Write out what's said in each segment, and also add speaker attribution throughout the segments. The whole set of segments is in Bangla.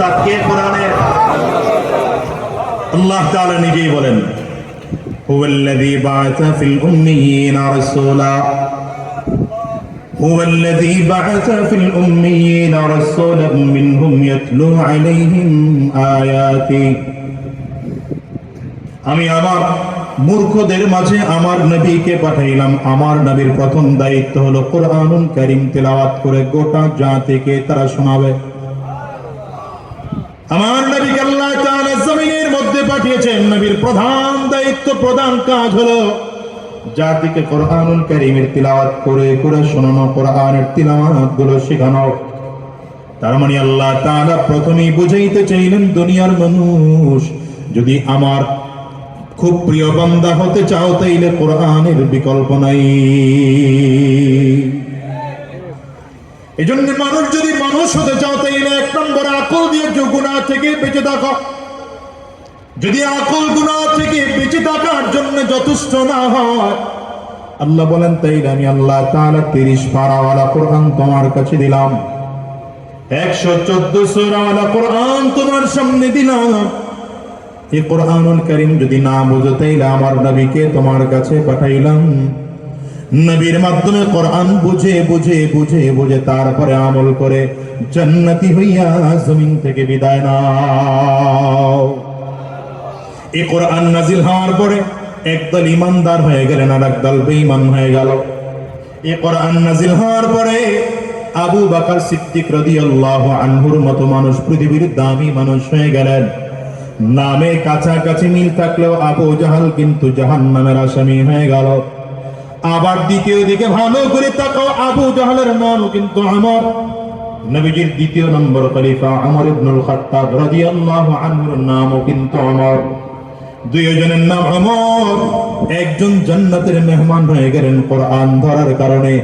Speaker 1: তাকে কোরআনে আল্লাহ তাআলা নিজেই বলেন, হুয়াল্লাযী বা'আসা ফিল উম্মিয়িনা রাসূলা হুয়াল্লাযী বা'আসা ফিল উম্মিয়িনা রাসূলাম মিনহুম ইয়াতলু আলাইহিম আয়াতি। আমি আমার মূর্খদের মাঝে আমার নবীকে পাঠাইলাম। আমার নবীর প্রথম দায়িত্ব হলো কোরআনুল কারীম তেলাওয়াত করে গোটা জাতিকে তারা শোনাবে। আমার নবীকে আল্লাহ তাআলা জমিনের মধ্যে পাঠিয়েছেন। নবীর প্রধান দায়িত্ব, প্রধান কাজ হলো জাতিকে কোরআনুল কারীমের তিলাওয়াত করে করে শোনানো, কোরআনের তিলাওয়াত গুলো শেখানো। তার মানে আল্লাহ তাআলা প্রথমেই বুঝাইতে চাইলেন, দুনিয়ার মানুষ, যদি আমার খুব প্রিয় বান্দা হতে চাও তাইলে কোরআনের বিকল্প নাই। এজন্য মানুষ যদি মানুষ হতে চাও তাইলে এক নম্বর আকল দিয়ে গুনাহ থেকে বেঁচে থাকো। যদি আকল গুনাহ থেকে বেঁচে থাকার জন্য যথেষ্ট না হয়, আল্লাহ বলেন তাইলে আমি আল্লাহ তাআলা 30 পারাওয়ালা কোরআন তোমার কাছে দিলাম, 114 সূরাওয়ালা কোরআন তোমার সামনে দিলাম। এই কোরআনুল কারীম যদি না বুঝো তাইলে আমার নবীকে তোমার কাছে পাঠাইলাম। নবীর মাধ্যমে কোরআন বুঝে বুঝে বুঝে বুঝে তারপরে আমল করে জান্নাতি হইয়া জমিন থেকে বিদায় নাও। এই কোরআন নাজিল হওয়ার পরে একদল ইমানদার হয়ে গেলেন আর একদল বেঈমান হয়ে গেল। এই কোরআন নাজিল হওয়ার পরে আবু বকর সিদ্দিক রাদিয়াল্লাহু আনহুর মতো মানুষ পৃথিবীর দামি মানুষ হয়ে গেলেন। নামে কাছাকাছি মিল থাকলেও আবু জাহাল কিন্তু জাহান্নামের আসামি হয়ে গেল। আবার দ্বিতীয় দিকে ভালো করে তাকাও, আবু জাহালের নাম কিন্তু আমর, নবীজির দ্বিতীয় নম্বর খলিফা ওমর ইবনুল খাত্তাব রাদিয়াল্লাহু আনহুর নামও কিন্তু আমর। দুইজনের নাম আমর। একজন জান্নাতের মেহমান হয়ে গেলেন কোরআন ধরার কারণে,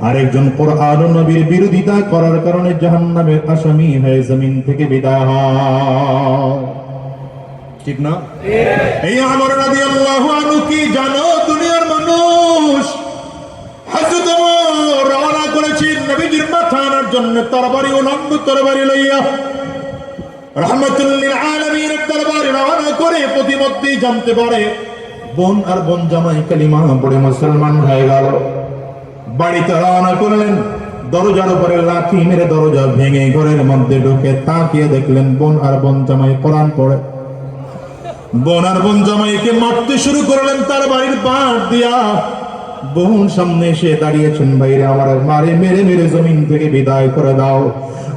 Speaker 1: আরেকজন কোরআন ও নবীর বিরোধিতা করার কারণে জাহান্নামের আসামি হয়ে জমিন থেকে বিদায় হয়। ঠিক না? এই আমর রাদিয়াল্লাহু আনহু কি জানো? দুনিয়ার মানুষ, হযরত ওমর রওনা করেছেন নবীজির মাথা আনার জন্য তরবারি ও লম্ব তরবারি লইয়া, রাহমাতুল লিল আলামিনের দরবারে রওনা করে প্রতিমধ্যেই জানতে পারে বোন আর বোন জামাই কালিমা পড়ে মুসলমান হয়ে গেল। বাড়িতে রওনা করলেন, দরজার উপরে লাঠি মেরে দরজা ভেঙে ঘরের মধ্যে ঢুকে তাকিয়ে দেখলেন বোন আর বোন জামাই কোরআন পড়ে। বোন আর বোন জামাইকে মারতে শুরু করলেন তার বাড়ির বাঁট দিয়া। বোন সামনে এসে দাঁড়িয়েছেন, ভাইরে আমার মারে মেরে মেরে জমিন থেকে বিদায় করে দাও।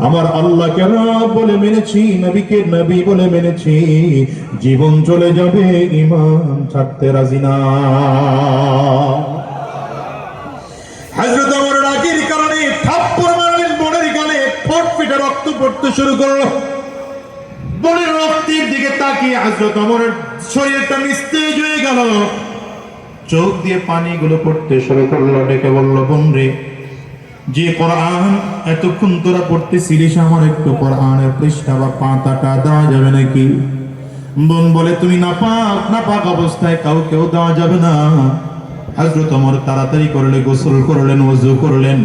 Speaker 1: আমার আল্লাহকে রব বলে মেনেছি, নবীকে নবী বলে মেনেছি, জীবন চলে যাবে, ঈমান ছাড়তে রাজি না। হযরত ওমর রাগের কারণে থাপ্পড় মারলেন বোনের গালে, ফোঁট ফেটে রক্ত পড়তে শুরু করলো। বোনের রক্তের দিকে তাকিয়ে হযরত ওমরের শরীরটা নিস্তেজ হয়ে গেল, চোখ দিয়ে পানিগুলো পড়তে শুরু করলো। ডেকে বলল, বোন রে, যে কোরআন এতক্ষণ তোরা পড়তেছিলিস, আমার একটু কোরআনের পৃষ্ঠা বা পাতাটা দেওয়া যাবে নাকি? বোন বলে, তুমি নাপাক অবস্থায় কাউকেও দেওয়া যাবে না। হযরত ওমর তাড়াতাড়ি করলে গোসল করলেন, ওযু করলেন,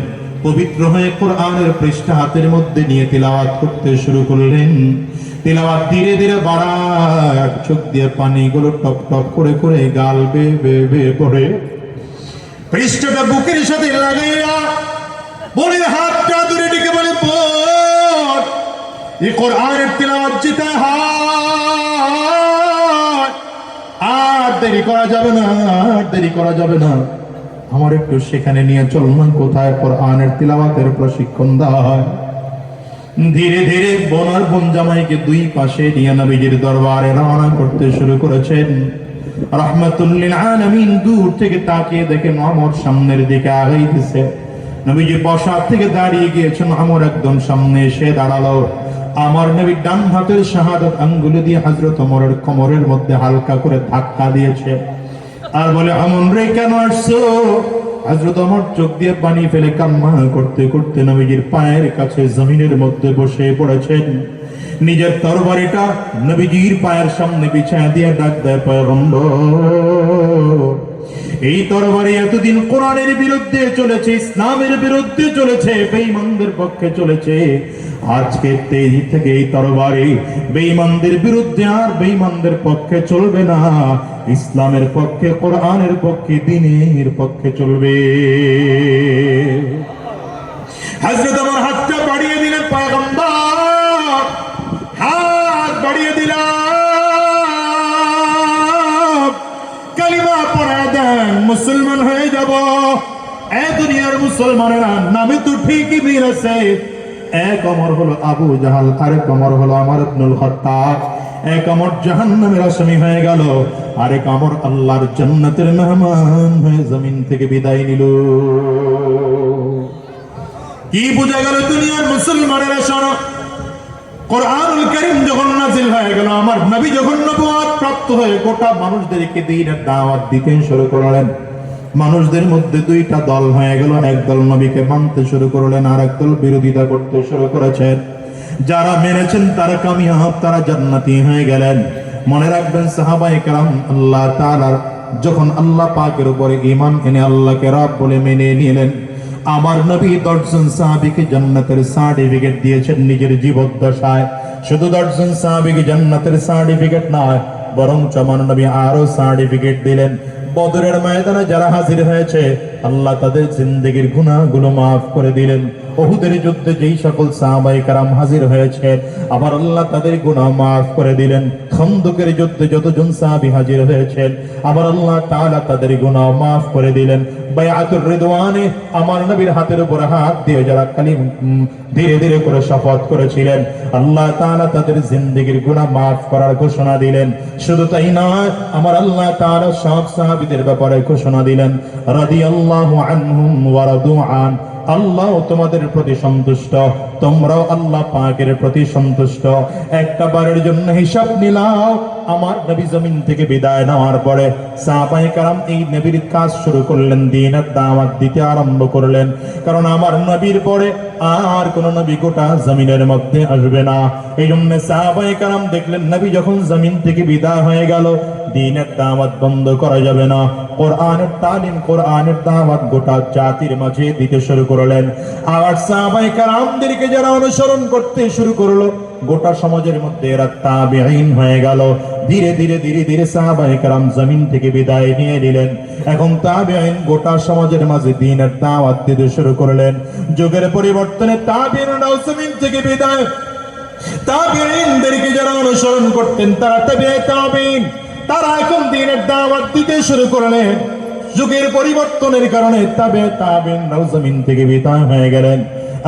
Speaker 1: পবিত্র হয়ে কোরআনের পৃষ্ঠা হাতের মধ্যে নিয়ে তিলাওয়াত করতে শুরু করলেন। তিলাওয়াত ধীরে ধীরে বাড়ায়, চোখ দিয়ে পানিগুলো টপ টপ করে করে গাল বেয়ে বেয়ে বেয়ে পড়ে। পৃষ্ঠাটা বুকের সাথে লাগাইয়া বোনের হাতটা দূরে ডেকে বলে, বোন, এই কোরআনের তিলাওয়াত যেতে হয়, আর দেরি করা যাবে না, আর দেরি করা যাবে না, আমার একটু সেখানে নিয়ে চল না, কোথায় কোরআনের তিলাওয়াতের প্রশিক্ষণ দেওয়া হয়। ধীরে ধীরে বোন আর বোন জামাইকে দুই পাশে নিয়ে নবীজির দরবারে রওনা করতে শুরু করেছেন। রাহমাতুল লিল আলামিন দূর থেকে তাকিয়ে দেখেন ওমর সামনের দিকে আগাইতেছে। নবীজি বসা থেকে দাঁড়িয়ে গিয়েছেন, ওমর একদম সামনে এসে দাঁড়ালো। আমার নবী ডান হাতের শাহাদাত আঙ্গুল দিয়ে হযরত ওমরের কোমরের মধ্যে হালকা করে ধাক্কা দিয়েছে আর বলে, আমন রে, কেন আসছো? হযরত ওমর চোখ দিয়ে পানি ফেলে কান্না করতে করতে নবীজির পায়ের কাছে জমিনের মধ্যে বসে পড়েছেন। নিজের তরবারিটা নবীজির পায়ের সামনে বিছায়া দিয়ে ডাক দেয়, পয়গম্বর এই তরবারি এতদিন কোরআনের বিরুদ্ধে চলেছে, ইসলামের বিরুদ্ধে চলেছে, বেঈমানদের পক্ষে চলেছে। আজকে তেজ থেকে এই তরবারি বেঈমানদের বিরুদ্ধে আর বেঈমানদের পক্ষে চলবে না, ইসলামের পক্ষে, কোরআনের পক্ষে, দ্বীনের পক্ষে চলবে। হযরত ওমর হাতটা বাড়িয়ে দিলেন, পয়গম্বর হাত বাড়িয়ে দিলাম, কালিমা পড়া দেন, মুসলমান হয়ে যাব। এ দুনিয়ার মুসলমানেরা নামে তো ঠিকই বীর আছে, এক ওমর হলো আবু জাহাল, আরেক ওমর হলো ওমর ইবনুল খাত্তাব। এক ওমর জাহান্নামের আসামি হয়ে গেল, আরেক ওমর আল্লাহর জান্নাতের মেহমান হয়ে জমিন থেকে বিদায় নিল। কি বোঝা গেল দুনিয়ার মুসলমানেরা? শোনো, কোরআনুল কারীম যখন নাযিল হয়ে গেল, আমার নবী যখন নবুয়ত প্রাপ্ত হয়ে গোটা মানুষদেরকে দ্বীনের দাওয়াত দিতে শুরু করলেন, মানুষদের মধ্যে দুইটা দল হয়ে গেল। একদল নবীকে মানতে শুরু করলেন, আর একদল বিরোধিতা করতে শুরু করেছেন। যারা মেনেছেন তারা কামিয়াব, তারা জান্নাতি হয়ে গেলেন। মনে রাখবেন সাহাবায়ে কেরাম আল্লাহ তাআলার যখন আল্লাহ পাকের উপরে ঈমান এনে আল্লাহকে রব বলে মেনে নিলেন, আমার নবী 10 জন সাহাবীকে জান্নাতের সার্টিফিকেট দিয়েছেন নিজের জীবদ্দশায়। শুধু 10 জন সাহাবীকে জান্নাতের সার্টিফিকেট নয়, বরং আমার নবী আরো সার্টিফিকেট দিলেন। বদরের ময়দানে যারা হাজির হয়েছে, আল্লাহ তাদের জিন্দেগীর গুনাহগুলো মাফ করে দিলেন। উহুদের যুদ্ধে যেই সকল সাহাবায়ে কেরাম হাজির হয়েছে, আবার আল্লাহ তাদের গুনাহ মাফ করে দিলেন। খন্দকের যুদ্ধে যতজন সাহাবী হাজির হয়েছেন, আবার আল্লাহ তাআলা তাদের গুনাহ মাফ করে দিলেন। বায়াতুর রিদওয়ানে আমার নবীর হাতের উপর হাত দিয়ে যারা ধীরে ধীরে করে শপথ করেছিলেন, আল্লাহ তাআলা তাদের জিন্দেগীর গুনাহ মাফ করার ঘোষণা দিলেন। শুধু তাই নয়, আমার আল্লাহ তাআলা সব সাহাবীদের ব্যাপারে ঘোষণা দিলেন, রাদিয়াল্লাহু আনহুম ওয়া রাদু আন, আল্লাহ তোমাদের প্রতি সন্তুষ্ট, তোমরাও আল্লাহ পাকের প্রতি সন্তুষ্ট। একটা বারের জন্য হিসাব নিলাও, আমার নবী জমিন থেকে বিদায় নেওয়ার পরে সাহাবায়ে কেরাম এই নবীর কাজ শুরু করলেন, দ্বীনের দাওয়াত দিতে আরম্ভ করলেন। কারণ আমার নবীর পরে আর কোন নবী গোটা জমিনের মধ্যে আসবে না। এই জন্য সাহাবায়ে কেরাম দেখলেন নবী যখন জমিন থেকে বিদায় হয়ে গেল, দ্বীনের দাওয়াত বন্ধ করা যাবে না। কোরআনের তালিম, কোরআনের দাওয়াত গোটা জাতির মাঝে দিতে শুরু করলেন। আর সাহাবায়ে কেরামদেরকে যারা অনুসরণ করতে শুরু করলো, গোটা সমাজের মধ্যে এরা তাবেঈন হয়ে গেল। ধীরে ধীরে ধীরে ধীরে সাহাবায়ে কেরাম জমিন থেকে বিদায় নিয়ে নিলেন। এখন তাবেঈন গোটা সমাজের মাঝে দ্বীনের দাওয়াত দিতে শুরু করলেন। যুগের পরিবর্তনে তাবেঈনরাও জমিন থেকে বিদায়, তাবেঈনদেরকে যারা অনুসরণ করতেন তারা তাবেঈন, তারা এখন দ্বীনের দাওয়াত দিতে শুরু করলেন। যুগের পরিবর্তনের কারণে তাবেঈনরাও জমিন থেকে বিদায় হয়ে গেলেন।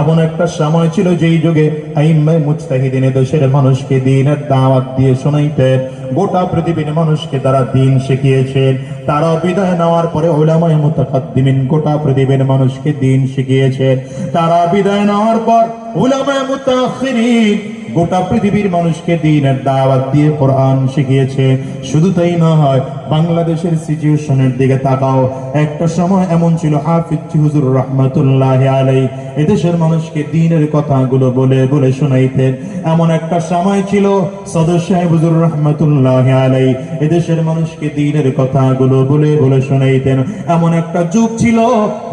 Speaker 1: এমন একটা সময় ছিল যেই যুগে আইম্মায়ে মুজতাহিদিন দেশের মানুষকে দ্বীনের দাওয়াত দিয়ে শোনাইতেন, গোটা পৃথিবীর মানুষকে তারা দ্বীন শিখিয়েছেন। তারা বিদায় নেওয়ার পরে উলামায়ে মুতাকাদ্দিমিন গোটা পৃথিবীর মানুষকে দ্বীন শিখিয়েছেন। তারা বিদায় নেওয়ার পর উলামায়ে মুতাআখিরিন গোটা পৃথিবীর মানুষকে দ্বীনের দাওয়াত দিয়ে কোরআন শিখিয়েছে। শুধু তাই নয়, বাংলাদেশের সিচুয়েশনের দিকে তাকাও। একটা সময় এমন ছিল হাফিজ হুজুর রাহমাতুল্লাহি আলাইহি এদেশের মানুষকে দ্বীনের কথাগুলো বলে বলে শোনাইতেন। এমন একটা সময় ছিল সদর সাহেব হুজুর রাহমাতুল্লাহি আলাইহি এদেশের মানুষকে দ্বীনের কথাগুলো বলে বলে শোনাইতেন। এমন একটা যুগ ছিল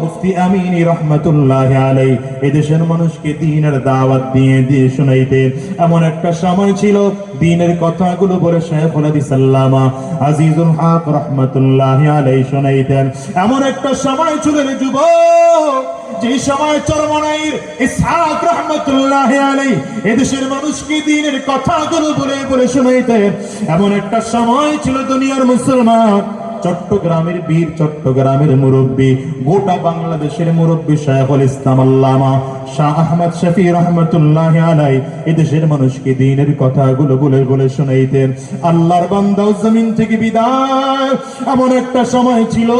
Speaker 1: মুফতি আমিনী রাহমাতুল্লাহি আলাইহি এদেশের মানুষকে দ্বীনের দাওয়াত দিয়ে দিয়ে শোনাইতেন। এমন একটা সময় ছিল দ্বীনের কথাগুলো বলে শাইখুল হাদিস আল্লামা আজিজুল হক রাহমাতুল্লাহি আলাইহি শোনাইতেন। এমন একটা সময় ছিল রে যুবক, যে সময় চরমনাইর ইসহাক রাহমাতুল্লাহি আলাইহি এদেশের মানুষকে দ্বীনের কথাগুলো বলে বলে শোনাইতেন। এমন একটা সময় ছিল দুনিয়ার মুসলমান, চট্টগ্রামের বীর, চট্টগ্রামের মুরব্বী, গোটা বাংলাদেশের মুরব্বী শাইখুল ইসলাম আল্লামা শাহ আহমদ শফি রাহমাতুল্লাহি আলাইহি এদেশের মানুষকে দ্বীনের কথাগুলো বলে বলে শোনাইতেন। আল্লাহর বান্দাও জমিন থেকে বিদায়। এমন একটা সময় ছিল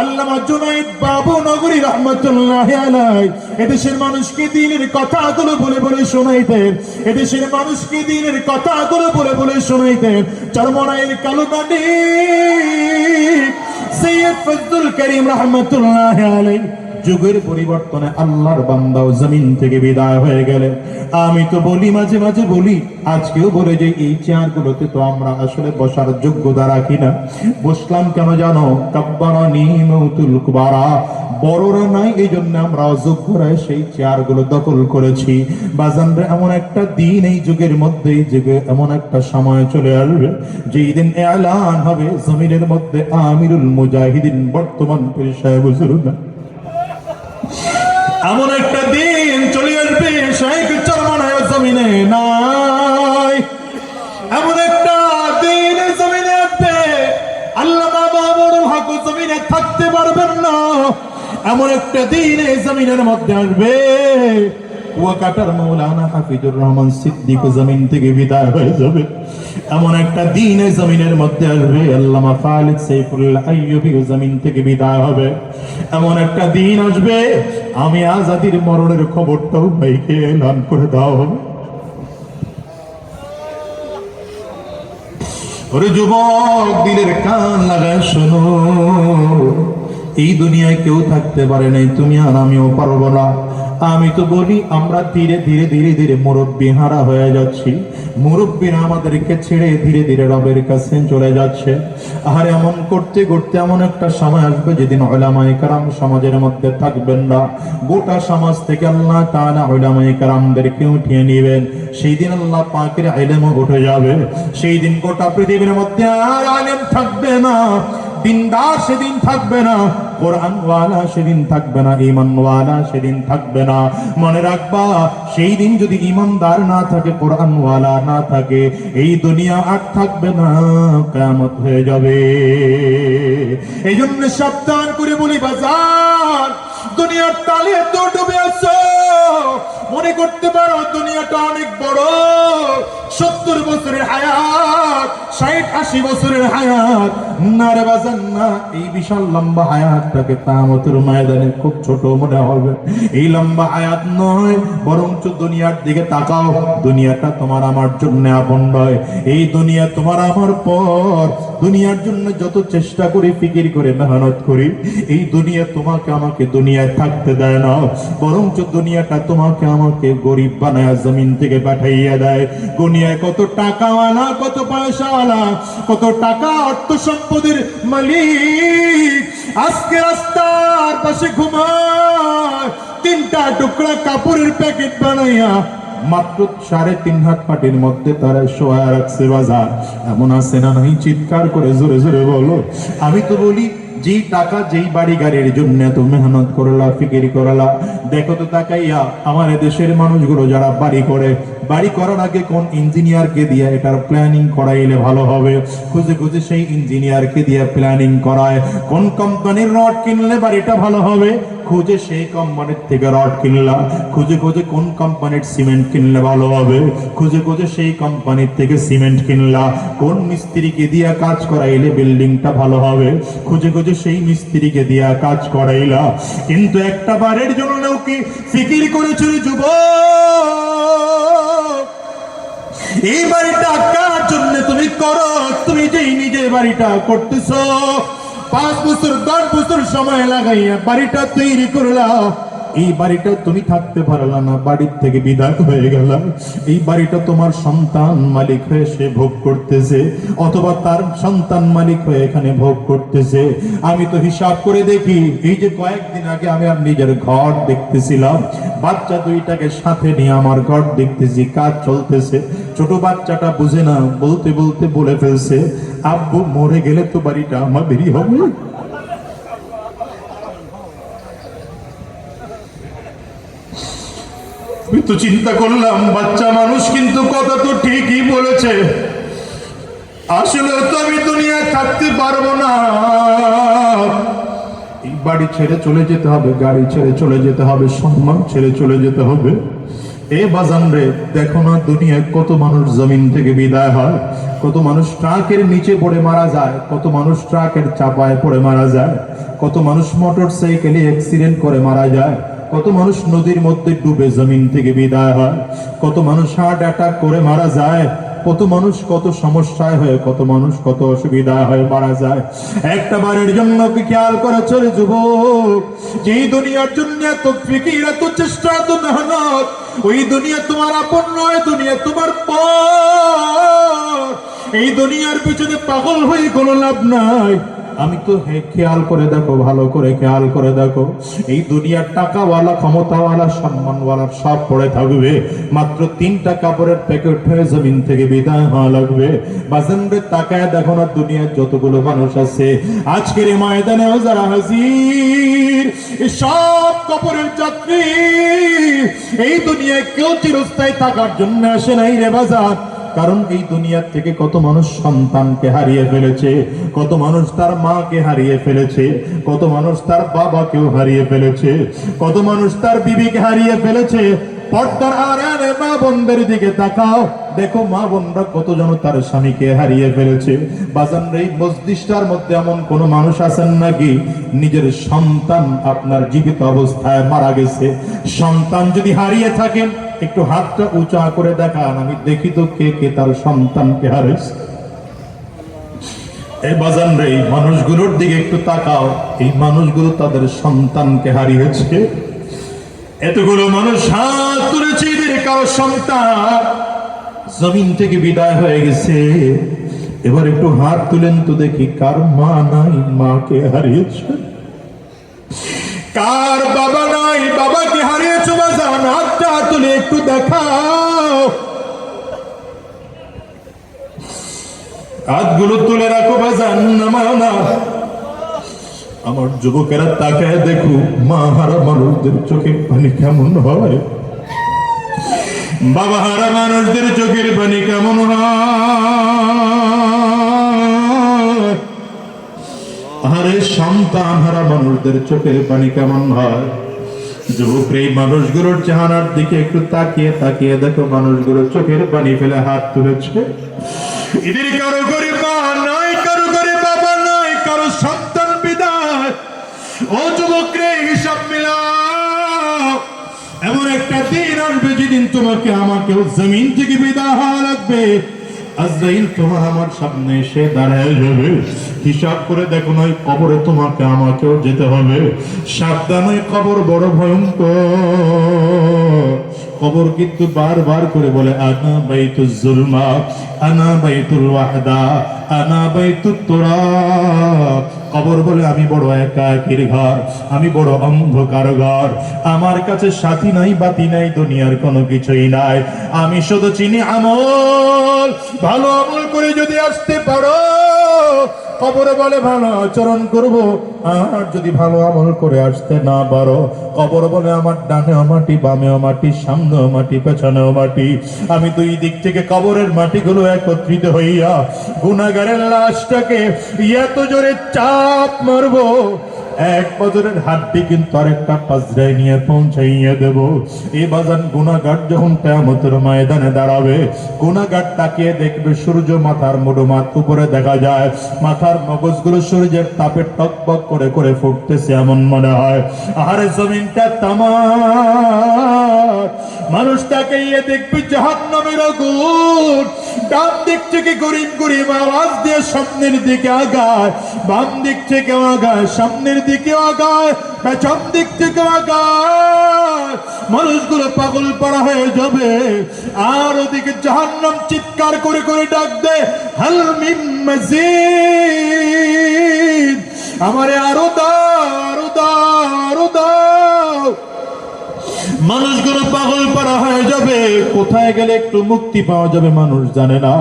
Speaker 1: আল্লামা জুনাইদ বাবু নগরী রাহমাতুল্লাহি আলাইহি এদেশের মানুষকে দ্বীনের কথাগুলো বলে বলে শোনাইতেন। এদেশের মানুষকে দ্বীনের কথাগুলো বলে বলে শোনাইতেন। চরমনাইয়ের কালুকানি সৈয়দ ফজলুল করিম রাহমাতুল্লাহি আলাইহি যুগের পরিবর্তনে আল্লাহর বান্দাও জমিন থেকে বিদায় হয়ে গেলে আমি তো বলি, মাঝে মাঝে বলি, আজকেও বলে যে এই চেয়ারগুলোতে তো আমরা আসলে বসার যোগ্যতা রাখি না। বসলাম কেন জানো? কাব্বারানি মাউতুল কুবারা, বড়রা নাই এই জন্য আমরা অযোগ্যরা সেই চেয়ারগুলো দখল করেছি। বাজানরে, এমন একটা দিন এই যুগের মধ্যে, এই যুগে এমন একটা সময় চলে আসবে যেই দিন এলান হবে জমিনের মধ্যে আমিরুল মুজাহিদিন বর্তমান পীর সাহেব হুজুর না। এমন একটা দিন চলে আসবে শাইখ চরমনায় জমিনে নাই। এমন একটা দিন জমিনে আসবে আল্লামা মামুনুল হক জমিনে থাকতে পারবেন না। এমন একটা দিন এই জমিনের মধ্যে আসবে কুয়াকাটার মাওলানা হাফিজুর রহমান সিদ্দিক জমিন থেকে বিদায় হয়ে যাবে। এমন একটা দিন এই জমিনের মধ্যে আসবে আল্লামা খালিদ সাইফুল্লাহ আইয়ুবী জমিন থেকে বিদায় হবে। এমন একটা দিন আসবে আমি আজাদির মরণের খবরটাও ভাইকে এলান করে দাও হবে। ওরে যুবক, দিলের কান লাগায় শোনো, এই দুনিয়ায় কেউ থাকতে পারে নাই, তুমি আর আমিও পারবো না। আমি তো বলি আমরা ধীরে ধীরে ধীরে ধীরে মুরব্বী হারা হয়ে যাচ্ছি। মুরব্বীরা আমাদেরকে ছেড়ে ধীরে ধীরে রবের কাছে চলে যাচ্ছে। আর এমন করতে করতে এমন একটা সময় আসবে যেদিন উলামায়ে কেরাম সমাজের মধ্যে থাকবেন না। গোটা সমাজ থেকে আল্লাহ তাআলা উলামায়ে কেরামদেরকে উঠিয়ে নেবেন। সেই দিন আল্লাহ পাকের ইলমও উঠে যাবে। সেই দিন গোটা পৃথিবীর মধ্যে আর আলেম থাকবে না, দিনদার সেদিন থাকবে না, কোরআনওয়ালা সেদিন থাকবে না, ঈমানওয়ালা সেদিন থাকবে না। মনে রাখবা, সেই দিন যদি ঈমানদার না থাকে, কোরআনওয়ালা না থাকে, এই দুনিয়া আর থাকবে না, কিয়ামত হয়ে যাবে। এই জন্য সাবধান করে বলি বাজার, দুনিয়ার তালে তো ডুবে আছো, মনে করতে পারো দুনিয়াটা অনেক বড়, 70 বছরের হায়াত, 60-80 বছরের হায়াত না রে বাজান না। এই বিশাল লম্বা হায়াতটাকে কিয়ামতের ময়দানে খুব ছোট মনে হবে। এই লম্বা হায়াত নয়, বরঞ্চ দুনিয়ার দিকে তাকাও। দুনিয়াটা তোমার আমার জন্য আপন নয়। এই দুনিয়া তোমার আমার পর। দুনিয়ার জন্য যত চেষ্টা করি, ফিকির করে, মেহনত করি, এই দুনিয়া তোমাকে আমাকে দুনিয়ায় থাকতে দেয় না, বরঞ্চ দুনিয়াটা তোমাকে আমাকে গরিব বানায় জমিন থেকে পাঠাইয়া দেয়। দুনিয়ায় কত টাকাওয়ালা, কত পয়সাওয়ালা, কত টাকা অর্থ সম্পদের মালিক আজকে রাস্তার পাশে ঘুমায়, 3টা টুকরা কাপড়ের প্যাকেট বানাইয়া মাত্র 3.5 হাত পাটির মধ্যে তারা শোয়া রাখছে। বাজার এমন আছে না নাই? চিৎকার করে জোরে জোরে বলো। আমি তো বলি, যেই টাকা যেই বাড়ি গাড়ির জন্য এত মেহনত করলা, ফিকির করলা, দেখো তো তাকাইয়া আমার দেশের মানুষগুলো যারা বাড়ি করে, বাড়ি করার আগে কোন ইঞ্জিনিয়ারকে দিয়ে এটার প্ল্যানিং করাইলে ভালো হবে, খুঁজে খুঁজে সেই ইঞ্জিনিয়ারকে দিয়ে প্ল্যানিং করায়। কোন কোম্পানির রড কিনলে বাড়িটা ভালো হবে, খুঁজে সেই কোম্পানির থেকে রড কিনলা। খুঁজে খুঁজে কোন কোম্পানির সিমেন্ট কিনলে ভালো হবে, খুঁজে খুঁজে সেই কোম্পানির থেকে সিমেন্ট কিনলা। কোন মিস্ত্রিকে দিয়া কাজ করাইলে বিল্ডিংটা ভালো হবে, খুঁজে খুঁজে সেই মিস্ত্রিকে দিয়া কাজ করাইলা। কিন্তু একটা বারের জন্য কি ফিকির করেছিল যুবক, এই বাড়িটা কার জন্য তুমি করো? তুমি যেই নিজে বাড়িটা করতেছো, 5 বছর 10 বছর সময় লাগাইয়া বাড়িটা তৈরি করলা, এই বাড়িটা তুমি থাকতে পারলা না, বাড়ির থেকে বিদায় হয়ে গেল। এই বাড়িটা তোমার সন্তান মালিক হয়ে সে ভোগ করতেছে, অথবা তার সন্তান মালিক হয়ে এখানে ভোগ করতেছে। আমি তো হিসাব করে দেখি, এই যে কয়েকদিন আগে আমি আর নিজের ঘর দেখতেছিলাম, বাচ্চা 2টাকে সাথে নিয়ে আমার ঘর দেখতেছি, কাজ চলতেছে। ছোট বাচ্চাটা বুঝে না, বলতে বলতে বলে ফেলছে, আব্বু মরে গেলে তো বাড়িটা আমাদেরই হবে। তো চিন্তা করলাম, বাচ্চা মানুষ কিন্তু কথা তো ঠিকই বলেছে, আসলে তো আমি দুনিয়ায় থাকতে পারবো না। এই বাড়ি ছেড়ে চলে যেতে হবে, গাড়ি ছেড়ে চলে যেতে হবে, সম্মান ছেড়ে চলে যেতে হবে। এ বাজান রে, দেখো না দুনিয়ায় কত মানুষ জমিন থেকে বিদায় হয়, কত মানুষ ট্রাকের নিচে পড়ে মারা যায়, কত মানুষ ট্রাকের চাপায় পড়ে মারা যায়, কত মানুষ মোটর সাইকেলে অ্যাক্সিডেন্ট করে মারা যায়, কত মানুষ নদীর মধ্যে ডুবে জমিন থেকে বিদায় হয়, কত মানুষ হার্ট অ্যাটাক করে মারা যায়, কত মানুষ কত সমস্যায় হয়ে, কত মানুষ কত অসুবিধা হয়ে মারা যায়। একটা বারের জন্য কি খেয়াল করে চলে যুবক, যেই দুনিয়ার জন্য এত ফিকির, এত চেষ্টা, এত মেহনত, ওই দুনিয়া তোমার আপন নয়, দুনিয়া তোমার পর। এই দুনিয়ার পিছনে পাগল হয়ে কোনো লাভ নাই। আমি তো খেয়াল করে দেখো, ভালো করে খেয়াল করে দেখো, এই দুনিয়ার টাকাওয়ালা, ক্ষমতাওয়ালা, সম্মানওয়ালা সব পড়ে থাকবে, মাত্র 3টা কাপড়ের প্যাকেট হয়ে জমিন থেকে বিদায় হওয়া লাগবে। বাজারে তাকায় দেখো না, দুনিয়ার যতগুলো মানুষ আছে আজকের এই ময়দানে যারা হাজির, সব কাপড়ের যাত্রী। এই দুনিয়ায় কেউ চিরস্থায়ী থাকার জন্য আসে নাই রে বাজার। কারণ এই দুনিয়ার থেকে কত মানুষ সন্তানকে হারিয়ে ফেলেছে, কত মানুষ তার মাকে হারিয়ে ফেলেছে, কত মানুষ তার বাবাকেও হারিয়ে ফেলেছে, কত মানুষ তার বিবিকে হারিয়ে ফেলেছে। পর্দার আড়ালে মা বোনদের দিকে তাকাও, দেখো মা বোনরা কতজন তার স্বামীকে হারিয়ে ফেলেছে। বাজান, এই মসজিদটার মধ্যে এমন কোন মানুষ আছেন নাকি নিজের সন্তান আপনার জীবিত অবস্থায় মারা গেছে? সন্তান যদি হারিয়ে থাকেন একটু হাতটা উঁচা করে দেখান, আমি দেখি তো কে কে তার সন্তানকে হারিয়েছে। এই বাজান রে, এই মানুষগুলোর দিকে একটু তাকাও, এই মানুষগুলো তাদের সন্তানকে হারিয়েছে। এতগুলো মানুষ হাত তুলেছে, এদের কারো সন্তান জমিন থেকে বিদায় হয়ে গেছে। এবার একটু হাত তুলেন তো দেখি, কার মা নাই, মাকে হারিয়েছে? কার বাবা নাই, বাবাকে হারিয়েছো? বাজান, হাতটা তুলে একটু দেখাও। হাতগুলো তুলে রাখো বাজান, নামাও না। আমার যুবকেরা তাকায় দেখো, মা হারা মানুষদের চোখের পানি কেমন হয়, বাবা হারা মানুষদের চোখের পানি কেমন হয়, আরে সন্তান হারা মানুষদের চোখের পানি কেমন হয়। যুবক, এই মানুষগুলোর চেহারার দিকে একটু তাকিয়ে তাকিয়ে দেখো, মানুষগুলো চোখের পানি ফেলে হাত তুলেছে। এদের কারো করে মা নাই, কারো করে বাবা নাই, কারো সন্তান বিদায়। ও যুবক রে, হিসাব মিলাও। এমন একটা দিন আসবে যেদিন তোমাকে আমাকেও জমিন থেকে বিদায় হওয়া লাগবে। আজরাইল তোমার আমার সামনে এসে দাঁড়ায় যাবে। হিসাব করে দেখো, নয় কবরে তোমাকে আমাকেও যেতে হবে। সাবধান, ওই কবর বড় ভয়ঙ্কর। কবর কিন্তু বারবার করে বলে, আনা বাইতুল জুলমা, আনা বাইতুল ওয়াহদা, আনা বাইতুত তুরাব। কবর বলে, আমি বড় একাকীর ঘর, আমি বড় অন্ধকার ঘর, আমার কাছে সাথী নাই, বাতি নাই, দুনিয়ার কোনো কিছুই নাই। আমি শুধু চিনি আমল। ভালো আমল করে যদি আসতে পারো, কবরে বলে ভালো আচরণ করব। আর যদি ভালো আমল করে আসতে না পারো, কবর বলে আমার ডানেও মাটি, বামেও মাটি, সামনেও মাটি, পেছনেও মাটি। আমি দুই দিক থেকে কবরের মাটিগুলো একত্রিত হইয়া গুনাহগারের লাশটাকে এত জোরে চাপ মারবো, এক বছরের হাড্ডি কিন্তু আরেকটা পাজরায় নিয়ে পৌঁছাইয়া দেব। এই বাজান, গুনাহগার যখন কিয়ামতের ময়দানে দাঁড়াবে, গুনাহগার তাকিয়ে দেখবে সূর্য মাথার মুড়োমাত উপরে দেখা যায়, মাথার মগজগুলো সূর্যের তাপে টকবক করে করে ফুটতেছে, এমন মনে হয়। আরে জমিনটা তামার। মানুষটাকে ইয়ে দেখবি জাহান্নামের আগুন। ডান দিক থেকে গরিব গরিব আওয়াজ দিয়ে সামনের দিকে আগায়, বাম দিক থেকে আগায়, সামনের দিকে আগায়, পেছন দিক থেকে আগায়। মানুষগুলো পাগল পাড়া হয়ে যাবে। আর ওদিকে জাহান্নাম চিৎকার করে করে ডাক দে, হাল মিন মাজিদ, আমারে আরো দাও, আরো দাও, আরো দাও। মানুষগুলো পাগল পাড়া হয়ে যাবে। কোথায় গেলে একটু মুক্তি পাওয়া যাবে মানুষ জানে না।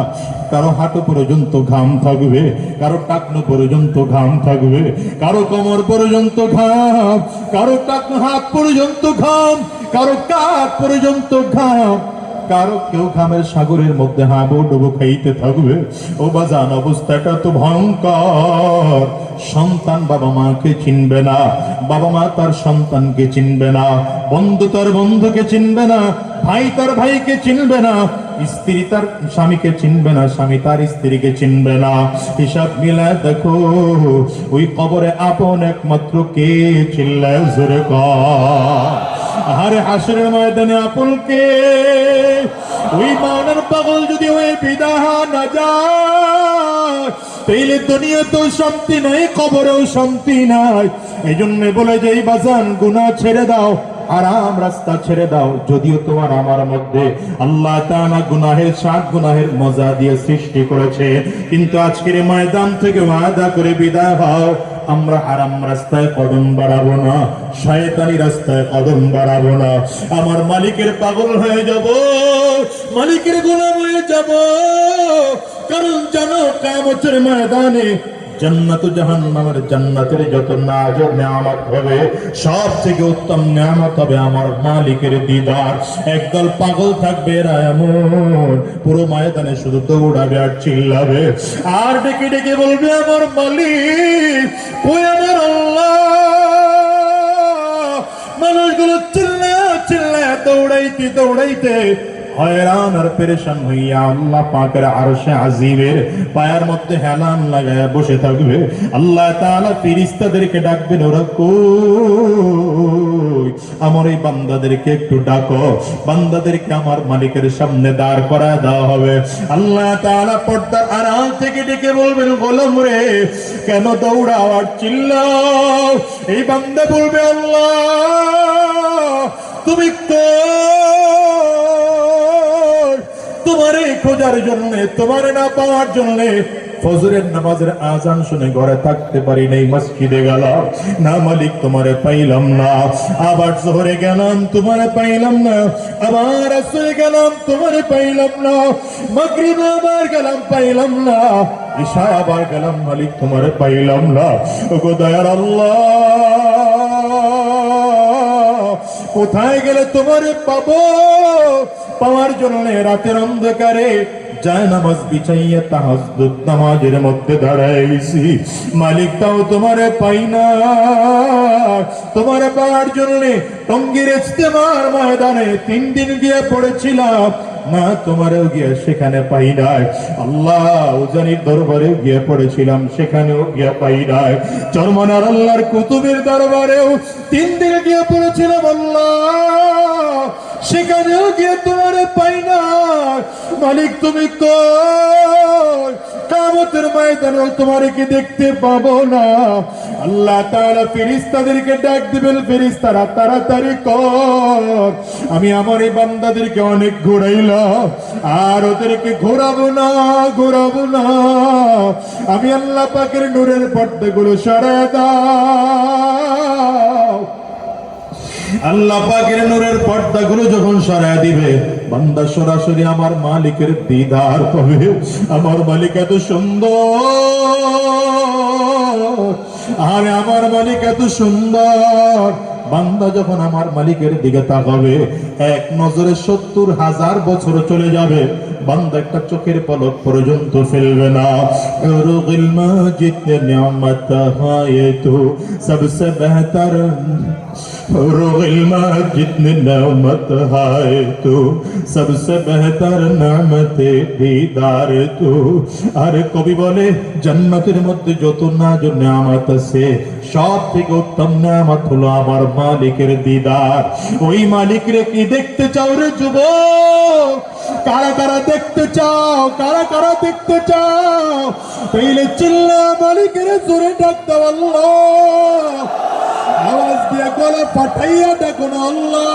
Speaker 1: কারো হাঁটু পর্যন্ত ঘাম থাকবে, কারো টাকনো পর্যন্ত ঘাম থাকবে, কারো কোমর পর্যন্ত ঘাম, কারো টাকনো হাত পর্যন্ত ঘাম, কারো কাঁধ পর্যন্ত ঘাম, কারো কেউ ঘামের সাগরের মধ্যে হাবু ডুবো খাইতে থাকবে। ও বাজান, অবস্থাটা তো ভয়ঙ্কর। সন্তান বাবা মাকে চিনবে না, বাবা মা তার সন্তানকে চিনবে না, বন্ধু তার বন্ধুকে চিনবে না, ভাই তার ভাইকে চিনবে না, স্ত্রী তার স্বামীকে চিনবে না, স্বামী তার স্ত্রীকে চিনবে না। হিসাব মিলায় দেখো, ওই কবরে আপন একমাত্র কে? চিল্লায় জোরে কর। আরে হাসরের ময়দানে আপন কে? ওই মাওলার পাগল যদি হয়ে বিদাহা না যায়, তাইলে দুনিয়াতেও শান্তি নাই, কবরেও শান্তি নাই। এই জন্য বলে যে বাজান গুনাহ ছেড়ে দাও, আরাম রাস্তা ছেড়ে দাও। যদিও তোমার আমার মধ্যে আল্লাহ তাআলা গুনাহের সাত গুনাহের মজা দিয়ে সৃষ্টি করেছে, কিন্তু আজকের ময়দান থেকে ওয়াদা করে বিদায় হও, আমরা আরাম রাস্তায় কদম বাড়াবো না, শয়তানি রাস্তায় কদম বাড়াবো না। আমার মালিকের পাগল হয়ে যাব, মালিকের গোলাম হয়ে যাব। কারণ জানো কিয়ামতের ময়দানে জান্নাত ও জাহান্নামের জান্নাতের যত নাজ ও নিয়ামত হবে, সব থেকে উত্তম নিয়ামত হবে আমার মালিকের দিদার। একদল পাগল থাকবে এরা এমন, পুরো ময়দানে শুধু দৌড়াবে আর চিল্লাবে আর ডেকে ডেকে বলবে আমার মালিক ওই আমার আল্লাহ। মানুষগুলো চিল্লায়া চিল্লায়া দৌড়াইতে দৌড়াইতে হয়রান আর পেরেশান হইয়া আল্লাহ পাকের আরশে আজিমের পায়ের মধ্যে হেলান লাগায় বসে থাকবে। আল্লাহ তাআলা ফেরেশতাদেরকে ডাকবেন, ওরা কই? আমার এই বান্দাদেরকে একটু ডাকো, বান্দাদেরকে আমার মালিকের সামনে দাঁড় করায় দেওয়া হবে। আল্লাহ তাআলা পর্দার আড়াল থেকে ডেকে বলবেন, গোলাম রে কেন দৌড়াও আর চিল্লাও? এই বান্দা বলবে, আল্লাহ তুমি তোমারে খোঁজার জন্য, তোমারে না পাওয়ার জন্য ফজরের নামাজের আজান শুনে ঘরে থাকতে পারি নাই, মসজিদে গেলাম না মালিক তোমারে পাইলাম না। আবার জোহরে গেলাম তোমারে পাইলাম না, আবার আসরে গেলাম তোমারে পাইলাম না, মাগরিবে আবার গেলাম পাইলাম না, ঈশা আবার গেলাম মালিক তোমারে পাইলাম না। ওগো দয়ার আল্লাহ কোথায় গেলে তোমারে পাবো? পাওয়ার জন্য রাতের অন্ধকারে যায় নামাজ বিছাইয়া তাহাজ্জুদ নামাজের মধ্যে দাঁড়াইছি, মালিক তাও তোমারে পাই না। তোমারে পাওয়ার জন্য টঙ্গীর ইজতেমার ময়দানে 3 দিন গিয়ে পড়েছিলাম, না তোমারেও গিয়ে সেখানে পাই নাই। আল্লাহ উজানির দরবারেও গিয়ে পড়েছিলাম, সেখানেও গিয়ে পাই নাই। চরমনার আল্লাহর কুতুবের দরবারেও 3 দিন গিয়ে পড়েছিলাম, আল্লাহ সেখানেও গিয়ে তোমারে পাই না। মালিক তুমি কই? কিয়ামতের ময়দানেও তোমারে কি দেখতে পাবো না? আল্লাহ তাআলা ফেরেশতাদেরকে ডাক দিবেন, ফেরেশতারা তাড়াতাড়ি কর, আমি আমার এই বান্দাদেরকে অনেক ঘোরাইলাম আর ওদেরকে ঘোরাবো না, ঘোরাবো না। আমি আল্লাহ পাকের নূরের পর্দাগুলো সরায় দাও। আল্লাহ পাকের নূরের পর্দাগুলো যখন সরায় দিবে, বান্দা সরাসরি আমার মালিকের দিদার পাবে। আমার মালিক এত সুন্দর, আরে আমার মালিক এত সুন্দর। বান্দা যখন আমার মালিকের দিকে তাকাবে, এক নজরে 70,000 বছর চলে যাবে, বান্দা একটা চোখের পলক পর্যন্ত ফেলবে না। রুগিল মাজিদ নিয়ামত হায় তো সবসে বেহতর, রুগিল মাজিদ নিয়ামত হায় তো সবসে বেহতর নামতে দিদার তো। আর কবি বলে জান্নাতের মধ্যে যত নাজ নিয়ামত আছে, সব থেকে উত্তম নিয়ামত হলো আমার মালিকের দিদার। ওই মালিকরে কি দেখতে চাও রে যুবক? কারা কারা দেখতে চাও? কারা কারা দেখতে চাও? তাইলে চিল্লা মালিকের জোরে ডাক দাও, আল্লাহ আওয়াজ দিয়ে গলা ফাটাইয়া ডাকো না, আল্লাহ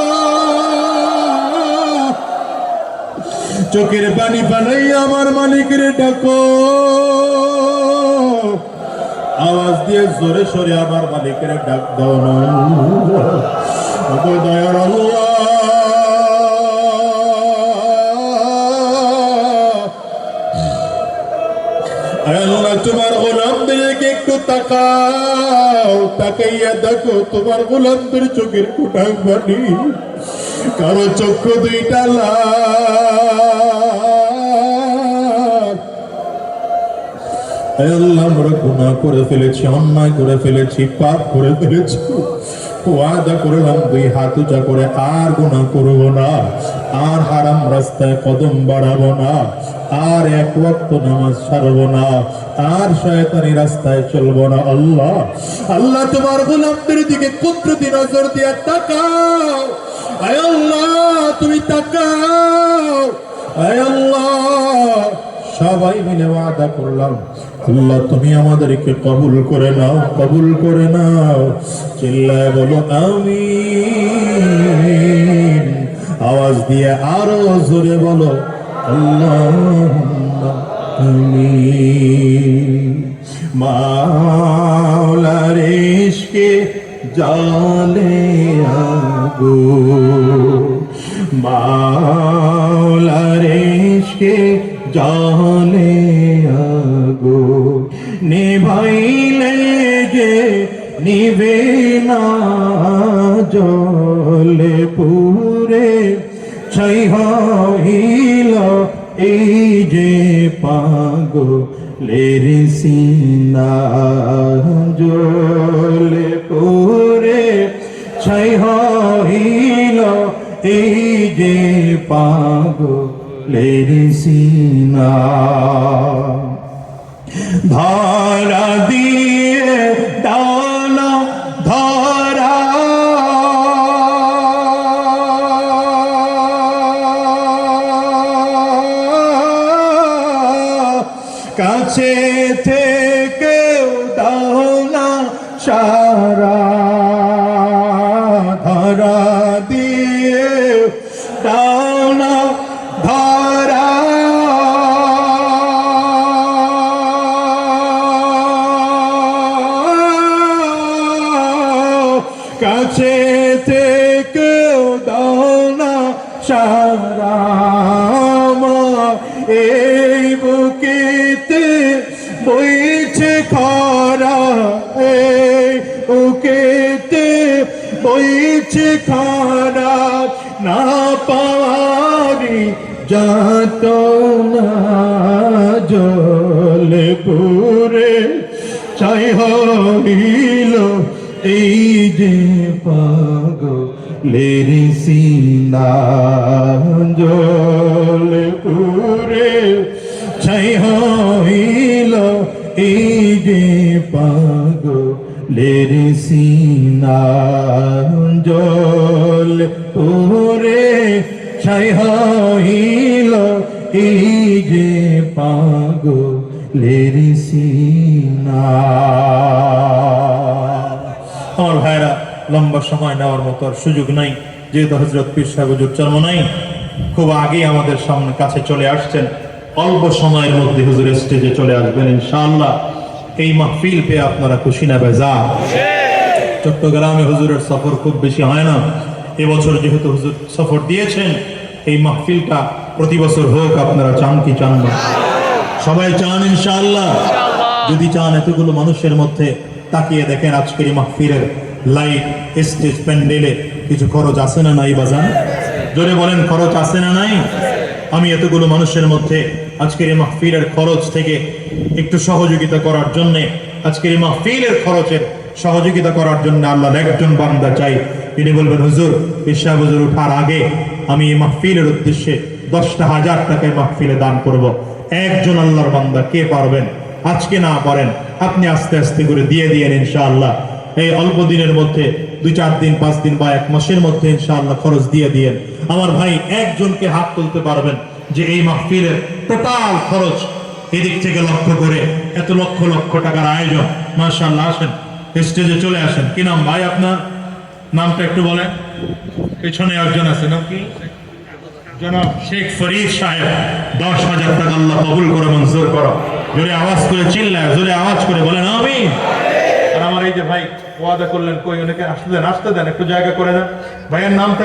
Speaker 1: চোখের পানি বানাইয়া আমার মালিকের ডাকো, আওয়াজ দিয়ে জোরে সরে আমার মালিকের ডাক দাও না। দয়ার আল্লাহ আল্লাহ তোমার গোলামদেরকে একটু তাকাও, তাকাইয়া দেখো তোমার গোলামদের চোখের কোটা পানি, কারো চক্ষু 2টা লাল। আল্লাহ আমরা গুনাহ করে ফেলেছি, অন্যায় করে ফেলেছি, পাপ করে ফেলেছি। ওয়াদা করলাম 2 হাত উঁচা করে আর গুনাহ করবো না, আর হারাম রাস্তায় কদম বাড়াবো না, আর 1 ওয়াক্ত নামাজ ছাড়বো না, আর শয়তানি রাস্তায় চলবো না। আল্লাহ আল্লাহ তোমার গোলামদের দিকে কুদরতি নজর দিয়ে তাকাও। আয় আল্লাহ তুমি তাকাও, আয় আল্লাহ সবাই মিলে ওয়াদা করলাম, আল্লাহ তুমি আমাদেরকে কবুল করে নাও, কবুল করে নাও। চিল্লায় বলো আমিন। আওয়াজ দিয়ে আরো জোরে বলো আল্লাহুম্মা আমিন। মাওলার ইশকে জালে আগো, মাওলার ইশকে জালে আগো, নিভাইলে যে নিবে না জলে পুরে, ছাই হইল এই যে পাগলের সিনা, জলে পুরে ছাই হইল এই যে পাগলের সিনা। ধরা দিয়ে ডালা ধরা, কাছে থেকেও দাও না সারা, ধরা দিয়ে দাও না ধরা, কাছে থেকেও দাও না সারা। এই বুকেতে বইছে খরা, এই বুকেতে বইছে খরা, না পারি যাত না জলে পুরে, ছাই হইল এই যে পাগলের সিনা, জলে পুরে ছাই হইল এই যে পাগলের সিনা, জলে পুরে ছাই হইল এই যে পাগলের সিনা। আমার ভাইরা, লম্বা সময় নেওয়ার মতো আর সুযোগ নাই, যেহেতু হযরত পীর সাহেব হুজুর জন্ম নাই, খুব আগেই আমাদের সামনে কাছে চলে আসছেন। অল্প সময়ের মধ্যে হুজুর স্টেজে চলে আসবেন ইনশাআল্লাহ। এই মাহফিল পেয়ে আপনারা খুশি না বেজার? চট্টগ্রামে হুজুরের সফর খুব বেশি হয় না, এবছর যেহেতু হুজুর সফর দিয়েছেন, এই মাহফিলটা প্রতি বছর হোক। আপনারা চান কি চান না? সবাই চান ইনশাআল্লাহ? যদি চান, এতগুলো মানুষের মধ্যে তাকিয়ে দেখেন, আজকের এই মাহফিলের লাইট, স্টেজ, প্যান্ডেলে কিছু খরচ আছে না নাই বাজান? জোরে বলেন, খরচ আছে না নাই? আমি এতগুলো মানুষের মধ্যে আজকের এই মাহফিলের খরচ থেকে একটু সহযোগিতা করার জন্য, আজকের এই মাহফিলের খরচের সহযোগিতা করার জন্য আল্লাহর একজন বান্দা চাই, তিনি বলবেন হুজুর, পীর সাহেব হুজুর ওঠার আগে আমি এই মাহফিলের উদ্দেশ্যে 10,000 টাকায় মাহফিলে দান করব। একজন আল্লাহর বান্দা কে পারবেন? আজকে না পারেন, আপনি আস্তে আস্তে করে দিয়ে দিয়েন ইনশাআল্লাহ। এই অল্প দিনের মধ্যে 2-4 দিন, 5 দিন বা 1 মাসের মধ্যে ইনশাআল্লাহ খরচ দিয়ে দিয়েন। আমার ভাই একজনকে হাত তুলতে পারবেন যে এই মাহফিলের টোটাল খরচ এদিক থেকে লক্ষ্য করে এত লক্ষ লক্ষ টাকার আয়োজন? মাশাআল্লাহ, আসেন স্টেজে চলে আসেন। কি নাম ভাই আপনার? নামটা একটু বলেন। পেছনে একজন আছে, নাম কি? জনাব শেখ ফরিদ সাহেব। 10,000 টাকা আল্লাহ কবুল করে মঞ্জুর করো। জোরে আওয়াজ করে চিল্লায়, জোরে আওয়াজ করে বলেন আমিন। আর আমার এই যে ভাই ওয়াদা করলেন, কই অনেকে আসতে দেন, একটু জায়গা করে দেন। ভাইয়ের নামটা